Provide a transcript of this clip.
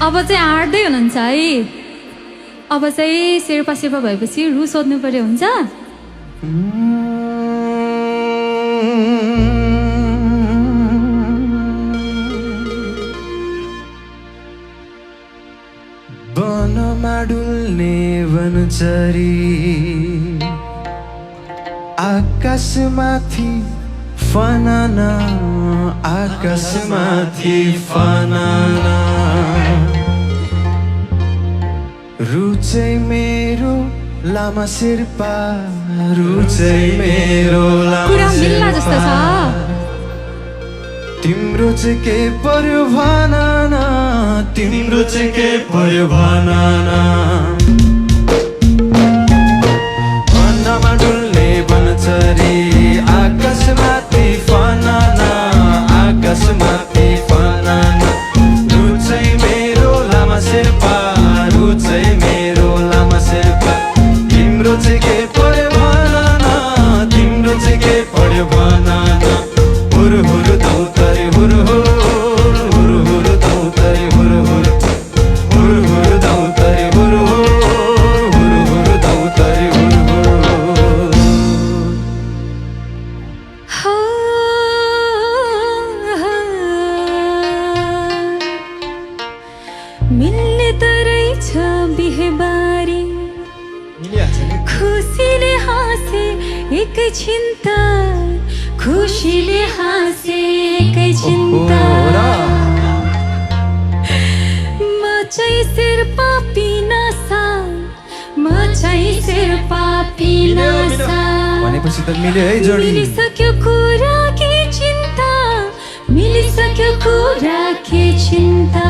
अब चाहिँ आड्दै हुनुहुन्छ है। अब चाहिँ शेर्पा शेर्पा भएपछि रु सोध्नु पर्यो, हुन्छ? वनमा डुल्ने वनचरी आकाशमाथि फनाना, आकाशमाथि फनाना। रुचै मेरो लामा शेर्पा, रुचै मेरो कुरा लामा मिल्ला जस्तो छ। तिम्रो चाहिँ के पर्यो भनाना, तिम्रो चाहिँ के पर्यो भनाना। वनमा डुल्ने वनचरी आकाशमाथि फनाना, आकाशमाथि फनाना। रुचै मेरो लामा शेर्पा, रुचै मेरो लामा शेर्पा। तिम्रो चाहिँ के पर्यो भनाना, तिम्रो चाहिँ के पर्यो भनाना। हुरु हुरु दौतरी हुरु हुरु, हुरु हुरु दौतरी हुरु हुरु, हुरु हुरु दौतरी हुरु हुरु, हुरु हुरु दौतरी हुरु हुरु। मिल्ने त रहेछ बिहेबारी, खुसीले हाँसे एकैछिन त, खुसीले हाँसे एकैछिन त। म चाहिँ शेर्पा पिनासा, म चाहिँ शेर्पा पिनासा। भनेपछि त मिल्यो है जोडी। मिलिसक्यो कुरा के चिन्ता, मिलिसक्यो कुरा के चिन्ता।